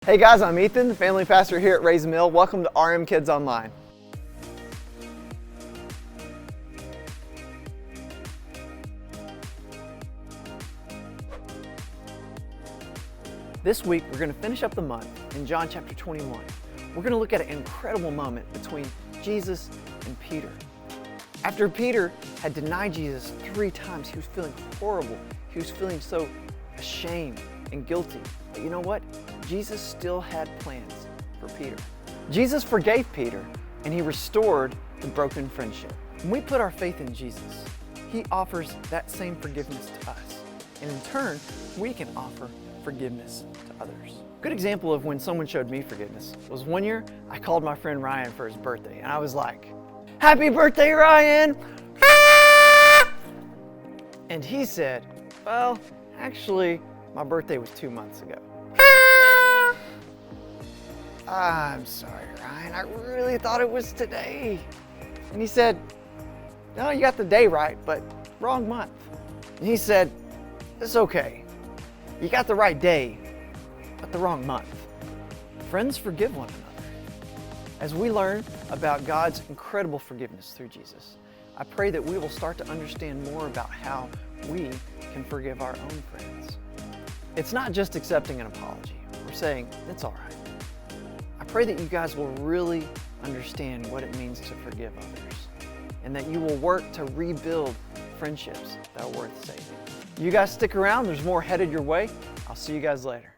Hey guys, I'm Ethan, the family pastor here at Raise Mill. Welcome to RM Kids Online. This week, we're going to finish up the month in John chapter 21. We're going to look at an incredible moment between Jesus and Peter. After Peter had denied Jesus 3 times, he was feeling horrible. He was feeling so ashamed and guilty. But you know what? Jesus still had plans for Peter. Jesus forgave Peter, and he restored the broken friendship. When we put our faith in Jesus, he offers that same forgiveness to us. And in turn, we can offer forgiveness to others. A good example of when someone showed me forgiveness was one year I called my friend Ryan for his birthday, and I was like, "Happy birthday, Ryan!" And he said, "Well, actually, my birthday was 2 months ago." "I'm sorry, Ryan, I really thought it was today." And he said, "No, you got the day right, but wrong month." And he said, "It's okay. You got the right day, but the wrong month." Friends, forgive one another. As we learn about God's incredible forgiveness through Jesus, I pray that we will start to understand more about how we can forgive our own friends. It's not just accepting an apology or saying, "It's all right." I pray that you guys will really understand what it means to forgive others and that you will work to rebuild friendships that are worth saving. You guys stick around, there's more headed your way. I'll see you guys later.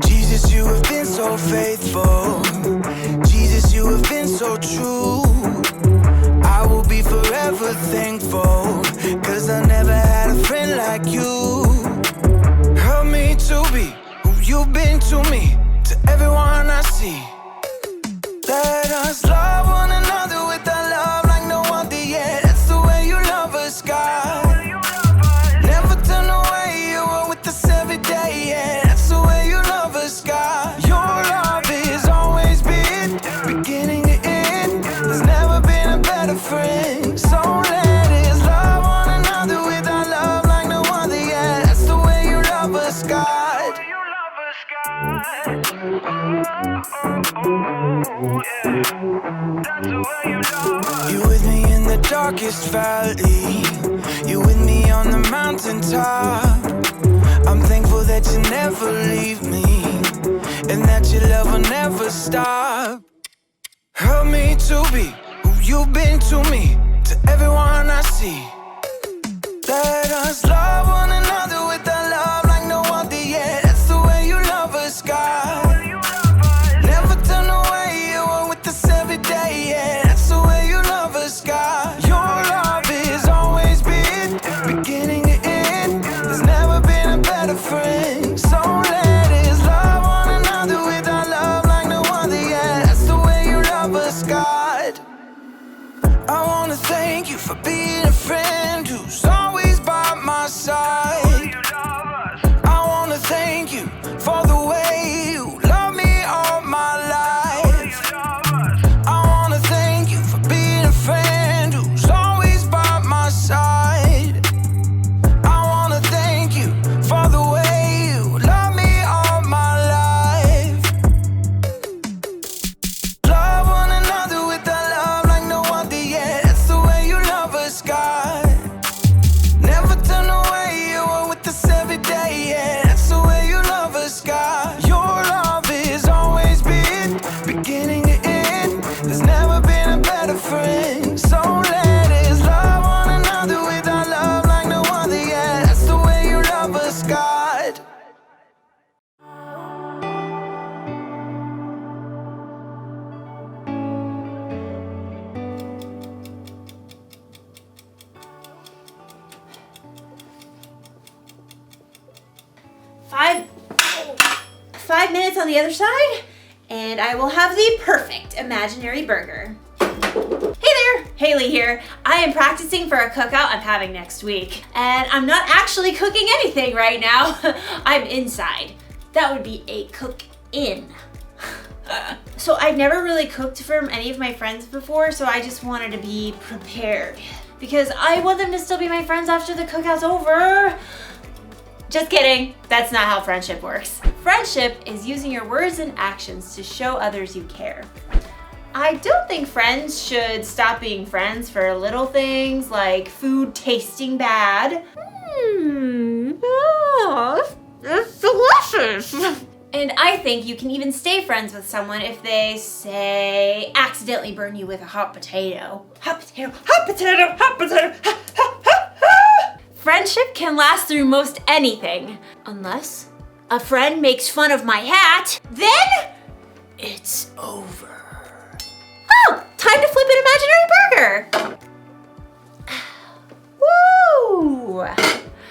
Jesus, you have been so faithful. Jesus, you have been so true. I will be forever thankful, 'cause I never had a friend like you. Help me to be who you've been to me, to everyone I see. Let us love one another with a love like no other yet. That's the way you love us, God. Never turn away, you are with us every day, yeah. That's the way you love us, God. Your love has always been beginning to end. There's never been a better friend. So let us love one another with our love like no other, yeah. That's the way you love us, God. You with me in the darkest valley. You with me on the mountaintop. I'm thankful that you never leave me, and that your love will never stop. Help me to be who you've been to me, to everyone I see. Let us love one another with a love like no other yet. That's the way you love us, God. Never turn away, you are with us every day, yeah. That's the way you love us, God. Your love has always been beginning to end. There's never been a better friend. So let us love one another with our love like no other, yeah. That's the way you love us, God. I wanna thank you for being a friend who's always by my side. I wanna thank you for the way you love me all my life. I wanna thank you for being a friend who's always by my side. I wanna thank you for the way you love me all my life. Love one another with a love like no other, yeah. That's the way you love us, God. Never turn away, you are with us every day, yeah. That's the way you love us, God. Your love has always been beginning to end. There's never been a better friend. So let us love one another with our love like no other, yeah. That's the way you love us, God. Five minutes on the other side, and I will have the perfect imaginary burger. Hey there, Haley here. I am practicing for a cookout I'm having next week, and I'm not actually cooking anything right now. I'm inside. That would be a cook-in. So I've never really cooked for any of my friends before, so I just wanted to be prepared because I want them to still be my friends after the cookout's over. Just kidding, that's not how friendship works. Friendship is using your words and actions to show others you care. I don't think friends should stop being friends for little things like food tasting bad. It's delicious. And I think you can even stay friends with someone if they, say, accidentally burn you with a hot potato. Hot potato, hot potato, hot potato, ha, ha, ha, ha. Friendship can last through most anything. Unless a friend makes fun of my hat, then it's over. Oh, time to flip an imaginary burger. Woo!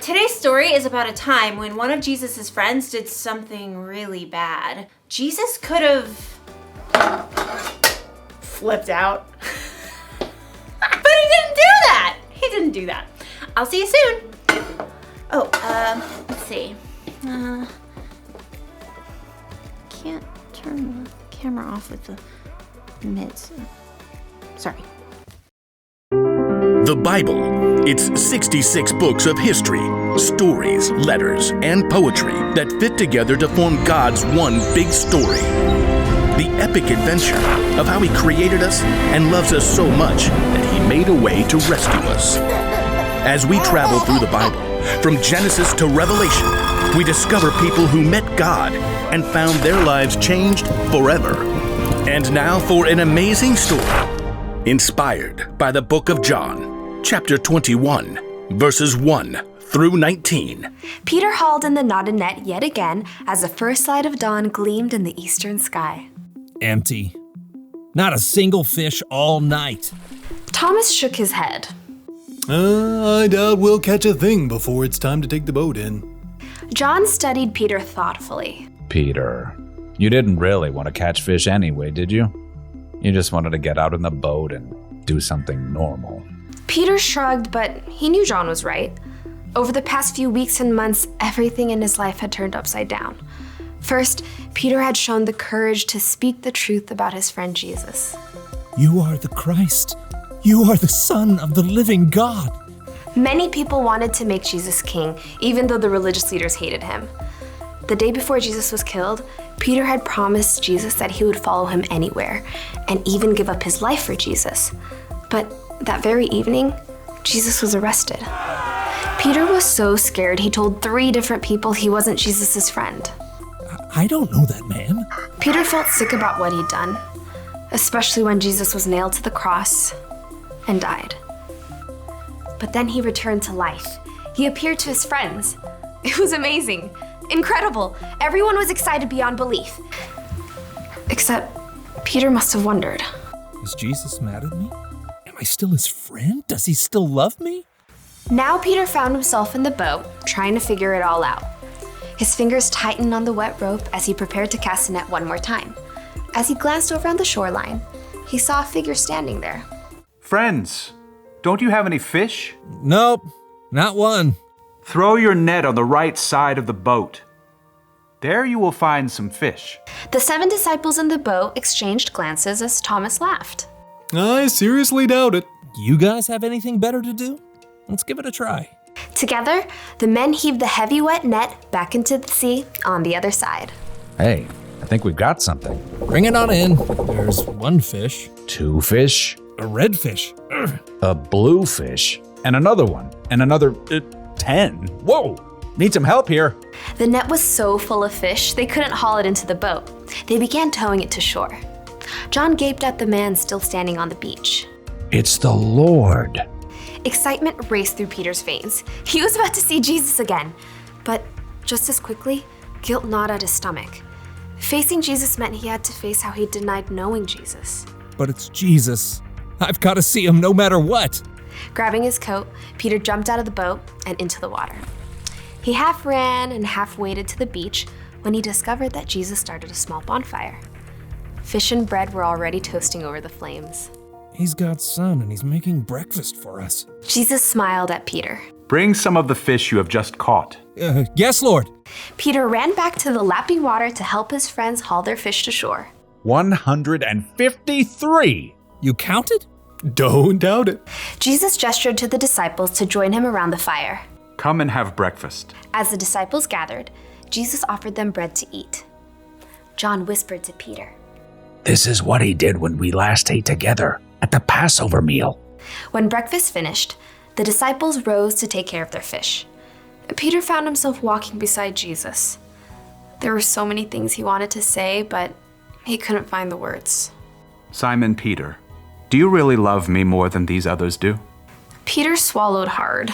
Today's story is about a time when one of Jesus' friends did something really bad. Jesus could have flipped out. But he didn't do that. He didn't do that. I'll see you soon. Oh, let's see. Can't turn the camera off with the mids. Sorry. The Bible. It's 66 books of history, stories, letters, and poetry that fit together to form God's one big story. The epic adventure of how He created us and loves us so much that He made a way to rescue us. As we travel through the Bible, from Genesis to Revelation, we discover people who met God and found their lives changed forever. And now for an amazing story, inspired by the book of John, chapter 21, verses 1 through 19. Peter hauled in the knotted net yet again as the first light of dawn gleamed in the eastern sky. Empty. Not a single fish all night. Thomas shook his head. I doubt we'll catch a thing before it's time to take the boat in. John studied Peter thoughtfully. Peter, you didn't really want to catch fish anyway, did you? You just wanted to get out in the boat and do something normal. Peter shrugged, but he knew John was right. Over the past few weeks and months, everything in his life had turned upside down. First, Peter had shown the courage to speak the truth about his friend Jesus. You are the Christ. You are the Son of the living God. Many people wanted to make Jesus king, even though the religious leaders hated him. The day before Jesus was killed, Peter had promised Jesus that he would follow him anywhere, and even give up his life for Jesus. But that very evening, Jesus was arrested. Peter was so scared he told 3 different people he wasn't Jesus' friend. I don't know that man. Peter felt sick about what he'd done, especially when Jesus was nailed to the cross and died. But then he returned to life. He appeared to his friends. It was amazing, incredible. Everyone was excited beyond belief. Except Peter must have wondered. Is Jesus mad at me? Am I still his friend? Does he still love me? Now Peter found himself in the boat, trying to figure it all out. His fingers tightened on the wet rope as he prepared to cast the net one more time. As he glanced over on the shoreline, he saw a figure standing there. Friends, don't you have any fish? Nope, not one. Throw your net on the right side of the boat. There you will find some fish. The 7 disciples in the boat exchanged glances as Thomas laughed. I seriously doubt it. You guys have anything better to do? Let's give it a try. Together, the men heaved the heavy wet net back into the sea on the other side. Hey, I think we've got something. Bring it on in. There's 1 fish. 2 fish. A red fish. Ugh. A blue fish. And another one. And another 10. Whoa! Need some help here. The net was so full of fish, they couldn't haul it into the boat. They began towing it to shore. John gaped at the man still standing on the beach. It's the Lord. Excitement raced through Peter's veins. He was about to see Jesus again. But just as quickly, guilt gnawed at his stomach. Facing Jesus meant he had to face how he denied knowing Jesus. But it's Jesus. I've got to see him no matter what. Grabbing his coat, Peter jumped out of the boat and into the water. He half ran and half waded to the beach when he discovered that Jesus started a small bonfire. Fish and bread were already toasting over the flames. He's God's son and he's making breakfast for us. Jesus smiled at Peter. Bring some of the fish you have just caught. Yes, Lord. Peter ran back to the lapping water to help his friends haul their fish to shore. 153! You counted? Don't doubt it. Jesus gestured to the disciples to join him around the fire. Come and have breakfast. As the disciples gathered, Jesus offered them bread to eat. John whispered to Peter, This is what he did when we last ate together at the Passover meal. When breakfast finished, the disciples rose to take care of their fish. Peter found himself walking beside Jesus. There were so many things he wanted to say, but he couldn't find the words. Simon Peter, do you really love me more than these others do? Peter swallowed hard.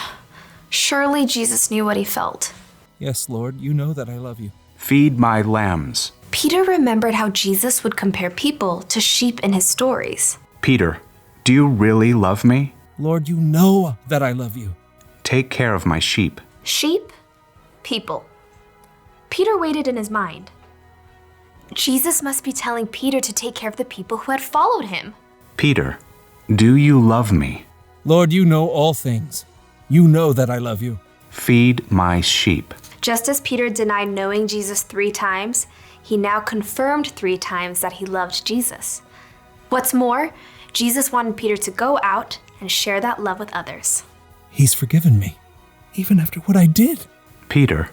Surely Jesus knew what he felt. Yes, Lord, you know that I love you. Feed my lambs. Peter remembered how Jesus would compare people to sheep in his stories. Peter, do you really love me? Lord, you know that I love you. Take care of my sheep. Sheep, people. Peter waited in his mind. Jesus must be telling Peter to take care of the people who had followed him. Peter, do you love me? Lord, you know all things. You know that I love you. Feed my sheep. Just as Peter denied knowing Jesus 3 times, he now confirmed 3 times that he loved Jesus. What's more, Jesus wanted Peter to go out and share that love with others. He's forgiven me, even after what I did. Peter,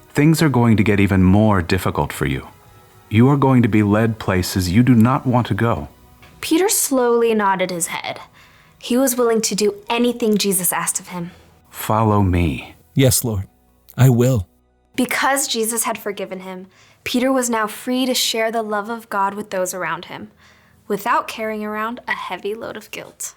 things are going to get even more difficult for you. You are going to be led places you do not want to go. Peter slowly nodded his head. He was willing to do anything Jesus asked of him. Follow me. Yes, Lord, I will. Because Jesus had forgiven him, Peter was now free to share the love of God with those around him, without carrying around a heavy load of guilt.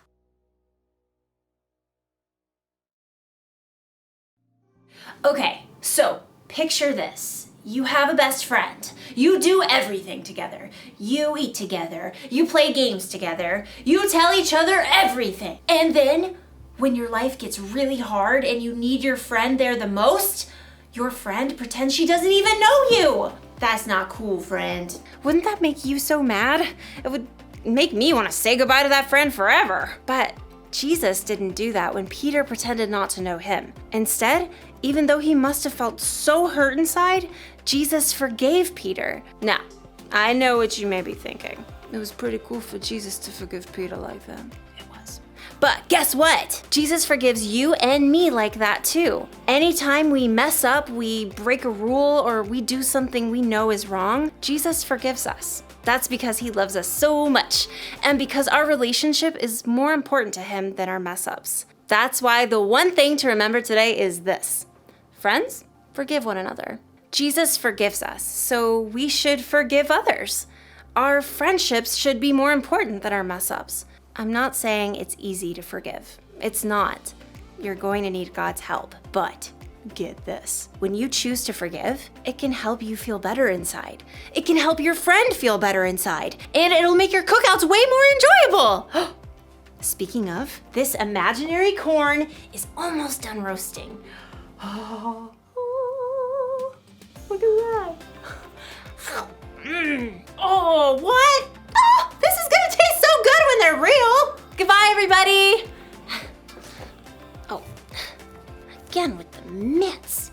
Okay, so picture this. You have a best friend. You do everything together. You eat together. You play games together. You tell each other everything. And then, when your life gets really hard and you need your friend there the most, your friend pretends she doesn't even know you. That's not cool, friend. Wouldn't that make you so mad? It would make me want to say goodbye to that friend forever. But Jesus didn't do that when Peter pretended not to know him. Instead, even though he must have felt so hurt inside, Jesus forgave Peter. Now, I know what you may be thinking. It was pretty cool for Jesus to forgive Peter like that. It was. But guess what? Jesus forgives you and me like that too. Anytime we mess up, we break a rule, or we do something we know is wrong, Jesus forgives us. That's because he loves us so much, and because our relationship is more important to him than our mess ups. That's why the one thing to remember today is this. Friends, forgive one another. Jesus forgives us, so we should forgive others. Our friendships should be more important than our mess ups. I'm not saying it's easy to forgive. It's not. You're going to need God's help, but get this. When you choose to forgive, it can help you feel better inside. It can help your friend feel better inside, and it'll make your cookouts way more enjoyable. Speaking of, this imaginary corn is almost done roasting. Oh, look at that. Oh, what? Oh, this is gonna taste so good when they're real. Goodbye, everybody. Oh, again with the mitts.